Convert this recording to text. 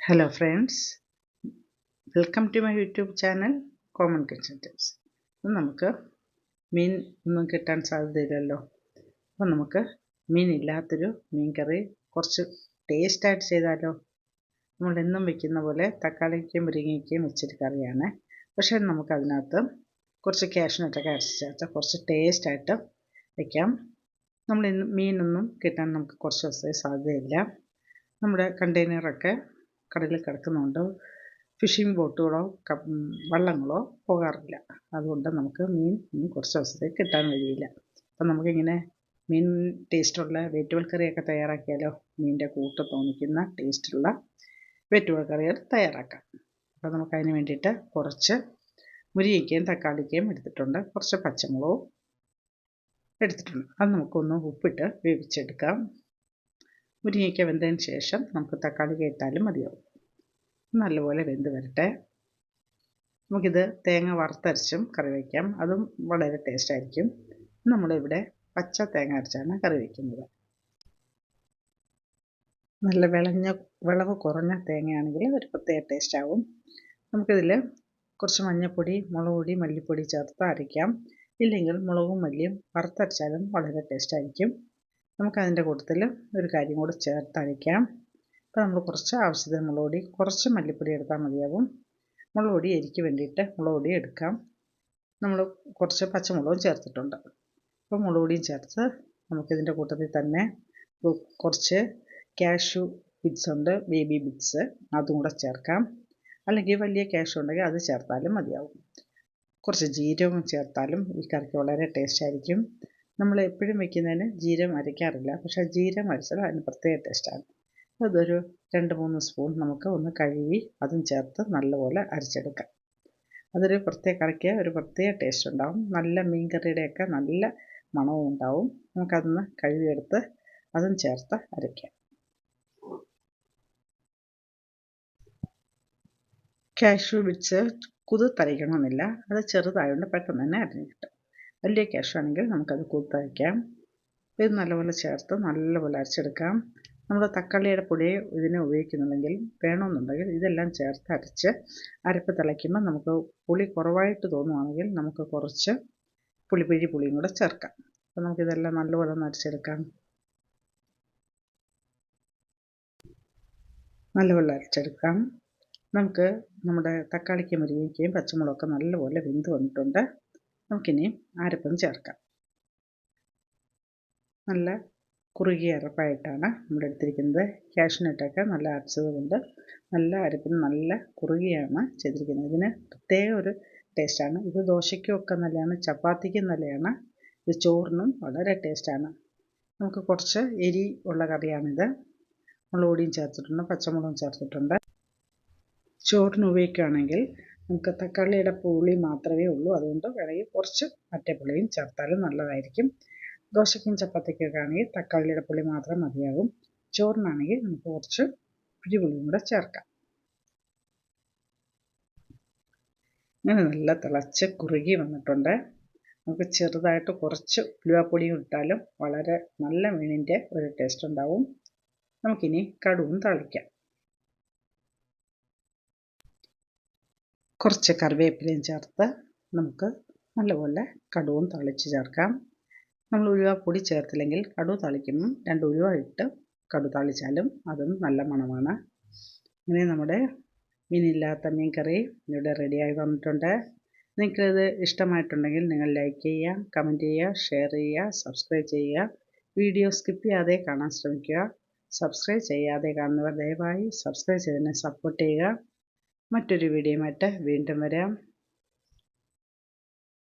Hello friends, welcome to my YouTube channel Common Kitchen Tips. നമുക്ക് മീൻ ഒന്നും കിട്ടാൻ സാധ്യതയില്ലല്ലോ. അപ്പോൾ നമുക്ക് മീൻ ഇല്ലാത്തൊരു മീൻ കറി കുറച്ച് ടേസ്റ്റായിട്ട് ചെയ്താലോ. നമ്മൾ എന്നും വെക്കുന്ന പോലെ തക്കാളിക്കും മുരിങ്ങയ്ക്കും വെച്ചൊരു കറിയാണ്. പക്ഷേ നമുക്കതിനകത്ത് കുറച്ച് കാഷ്നട്ടൊക്കെ അരച്ച് ചേർത്ത് കുറച്ച് ടേസ്റ്റായിട്ട് വയ്ക്കാം. നമ്മൾ മീനൊന്നും കിട്ടാൻ നമുക്ക് കുറച്ച് ദിവസമേ സാധ്യതയില്ല. നമ്മുടെ കണ്ടെയ്നറൊക്കെ കടലിൽ കിടക്കുന്നുണ്ട്. ഫിഷിംഗ് ബോട്ടുകളോ വള്ളങ്ങളോ പോകാറില്ല. അതുകൊണ്ട് നമുക്ക് മീൻ കുറച്ച് ദിവസത്തേക്ക് കിട്ടാൻ വഴിയില്ല. അപ്പം നമുക്കിങ്ങനെ മീൻ ടേസ്റ്റുള്ള വെജിറ്റബിൾ കറിയൊക്കെ തയ്യാറാക്കിയാലോ. മീനിൻ്റെ കൂട്ട് തോന്നിക്കുന്ന ടേസ്റ്റുള്ള വെജിറ്റബിൾ കറികൾ തയ്യാറാക്കാം. അപ്പോൾ നമുക്കതിന് വേണ്ടിയിട്ട് കുറച്ച് മുരിങ്ങയ്ക്കയും തക്കാളിക്കയും എടുത്തിട്ടുണ്ട്, കുറച്ച് പച്ചമുളകും എടുത്തിട്ടുണ്ട്. അത് നമുക്കൊന്ന് ഉപ്പിട്ട് വേവിച്ചെടുക്കാം. മുരിങ്ങയ്ക്ക വെന്തതിന് ശേഷം നമുക്ക് തക്കാളിക്ക ഇട്ടാലും മതിയാവും. നല്ലപോലെ വെന്ത് വരട്ടെ. നമുക്കിത് തേങ്ങ വറുത്തരച്ചും കറി വയ്ക്കാം, അതും വളരെ ടേസ്റ്റായിരിക്കും. നമ്മളിവിടെ പച്ച തേങ്ങ അരച്ചാണ് കറി വയ്ക്കുന്നത്. നല്ല വിളവ് കുറഞ്ഞ തേങ്ങയാണെങ്കിൽ ഒരു പ്രത്യേക ടേസ്റ്റാവും. നമുക്കിതിൽ കുറച്ച് മഞ്ഞൾപ്പൊടി, മുളക് പൊടി, മല്ലിപ്പൊടി ചേർത്ത് അരയ്ക്കാം. ഇല്ലെങ്കിൽ മുളകും മല്ലിയും വറുത്തരച്ചാലും വളരെ ടേസ്റ്റായിരിക്കും. നമുക്കതിൻ്റെ കൂട്ടത്തിൽ ഒരു കാര്യം കൂടി ചേർത്ത് അരയ്ക്കാം. അപ്പോൾ നമ്മൾ കുറച്ച് ആവശ്യത്തിന് മുളക് പൊടി, കുറച്ച് മല്ലിപ്പൊടി എടുത്താൽ മതിയാവും. മുളക് പൊടി എരിക്ക് വേണ്ടിയിട്ട് മുളക് പൊടി എടുക്കാം. നമ്മൾ കുറച്ച് പച്ചമുളകും ചേർത്തിട്ടുണ്ട്. അപ്പോൾ മുളക് പൊടിയും ചേർത്ത് നമുക്കിതിൻ്റെ കൂട്ടത്തിൽ തന്നെ കുറച്ച് കാഷ്യൂ ബിറ്റ്സ് ഉണ്ട്, ബേബി ബിറ്റ്സ്, അതും കൂടെ ചേർക്കാം. അല്ലെങ്കിൽ വലിയ കാഷ്യൂ ഉണ്ടെങ്കിൽ അത് ചേർത്താലും മതിയാവും. കുറച്ച് ജീരകം ചേർത്താലും ഈ കറിക്ക് വളരെ ടേസ്റ്റായിരിക്കും. നമ്മൾ എപ്പോഴും വയ്ക്കുന്നതിന് ജീരകം അരയ്ക്കാറില്ല, പക്ഷേ ജീരകം അരച്ചാൽ അതിന് പ്രത്യേക ടേസ്റ്റാണ്. അതൊരു 2-3 സ്പൂൺ നമുക്ക് ഒന്ന് കഴുകി അതും ചേർത്ത് നല്ലപോലെ അരച്ചെടുക്കാം. അതൊരു പ്രത്യേക കറിക്ക് ഒരു പ്രത്യേക ടേസ്റ്റ് ഉണ്ടാവും. നല്ല മീൻ കറിയുടെയൊക്കെ നല്ല മണവും ഉണ്ടാവും. നമുക്കതൊന്ന് കഴുകിയെടുത്ത് അതും ചേർത്ത് അരയ്ക്കാം. കാഷ്യൂ ബിറ്റ്സ് കുതിർത്തരയ്ക്കണമെന്നില്ല, അത് ചെറുതായതുകൊണ്ട് പെട്ടെന്ന് തന്നെ അരിഞ്ഞ് കിട്ടും. വലിയ കാഷ്യൂ ആണെങ്കിൽ നമുക്കത് കുതിർത്തരയ്ക്കാം. ഇത് നല്ലപോലെ ചേർത്ത് നല്ലപോലെ അരച്ചെടുക്കാം. നമ്മൾ തക്കാളിയുടെ പൊടി ഇതിനെ ഉപയോഗിക്കുന്നുണ്ടെങ്കിൽ വേണമെന്നുണ്ടെങ്കിൽ ഇതെല്ലാം ചേർത്ത് അരച്ച് അരപ്പ് തിളയ്ക്കുമ്പോൾ നമുക്ക് പുളി കുറവായിട്ട് തോന്നുവാണെങ്കിൽ നമുക്ക് കുറച്ച് പുളിയും കൂടെ ചേർക്കാം. അപ്പോൾ നമുക്കിതെല്ലാം നല്ലപോലെ ഒന്ന് അരച്ചെടുക്കാം. നല്ലപോലെ അരച്ചെടുക്കാം. നമുക്ക് നമ്മുടെ തക്കാളിക്കും മുരിങ്ങയ്ക്കയും പച്ചമുളകൊക്കെ നല്ലപോലെ വെന്ത് വന്നിട്ടുണ്ട്. നമുക്കിനി അരപ്പും ചേർക്കാം. നല്ല കുറുകിയ അരപ്പായിട്ടാണ് നമ്മൾ എടുത്തിരിക്കുന്നത്. കാഷ്നട്ടൊക്കെ നല്ല അരച്ചത് കൊണ്ട് നല്ല അരപ്പിന് നല്ല കുറുകിയാണ് ചെയ്തിരിക്കുന്നത്. ഇതിന് പ്രത്യേക ഒരു ടേസ്റ്റാണ്. ഇത് ദോശയ്ക്കും ഒക്കെ നല്ലതാണ്, ചപ്പാത്തിക്കും നല്ലതാണ്, ഇത് ചോറിനും വളരെ ടേസ്റ്റാണ്. നമുക്ക് കുറച്ച് എരി ഉള്ള കറിയാണിത്. മുളക് പൊടിയും ചേർത്തിട്ടുണ്ട്, പച്ചമുളകും ചേർത്തിട്ടുണ്ട്. ചോറിന് ഉപയോഗിക്കുകയാണെങ്കിൽ നമുക്ക് തക്കാളിയുടെ പുളി മാത്രമേ ഉള്ളൂ, അതുകൊണ്ട് വേണമെങ്കിൽ കുറച്ച് മറ്റേപ്പുളിയും ചേർത്താലും നല്ലതായിരിക്കും. ദോശയ്ക്കും ചപ്പാത്തിക്കൊക്കെ ആണെങ്കിൽ തക്കാളിയുടെ പുളി മാത്രം മതിയാകും. ചോറിനാണെങ്കിൽ നമുക്ക് കുറച്ച് പിഴിപുളിയും കൂടെ ചേർക്കാം. അങ്ങനെ നല്ല തിളച്ച് കുറുകി വന്നിട്ടുണ്ട്. നമുക്ക് ചെറുതായിട്ട് കുറച്ച് ഉലുവാപ്പൊടിയും ഇട്ടാലും വളരെ നല്ല മീനിൻ്റെ ഒരു ടേസ്റ്റ് ഉണ്ടാവും. നമുക്കിനി കടുവും താളിക്കാം. കുറച്ച് കറിവേപ്പിലയും ചേർത്ത് നമുക്ക് നല്ലപോലെ കടുവും താളിച്ച് ചേർക്കാം. നമ്മൾ ഉലുവാപ്പൊടി ചേർത്തില്ലെങ്കിൽ കടുക് താളിക്കുമ്പം 2 ഉലുവ ഇട്ട് കടുക് താളിച്ചാലും അതും നല്ല മണമാണ്. അങ്ങനെ നമ്മുടെ മീനില്ലാത്ത മീൻ കറി ഇവിടെ റെഡിയായി വന്നിട്ടുണ്ട്. നിങ്ങൾക്കിത് ഇഷ്ടമായിട്ടുണ്ടെങ്കിൽ നിങ്ങൾ ലൈക്ക് ചെയ്യുക, കമൻറ്റ് ചെയ്യുക, ഷെയർ ചെയ്യുക, സബ്സ്ക്രൈബ് ചെയ്യുക. വീഡിയോ സ്കിപ്പ് ചെയ്യാതെ കാണാൻ ശ്രമിക്കുക. സബ്സ്ക്രൈബ് ചെയ്യാതെ കാണുന്നവർ ദയവായി സബ്സ്ക്രൈബ് ചെയ്തതിനെ സപ്പോർട്ട് ചെയ്യുക. മറ്റൊരു വീഡിയോയുമായിട്ട് വീണ്ടും വരാം.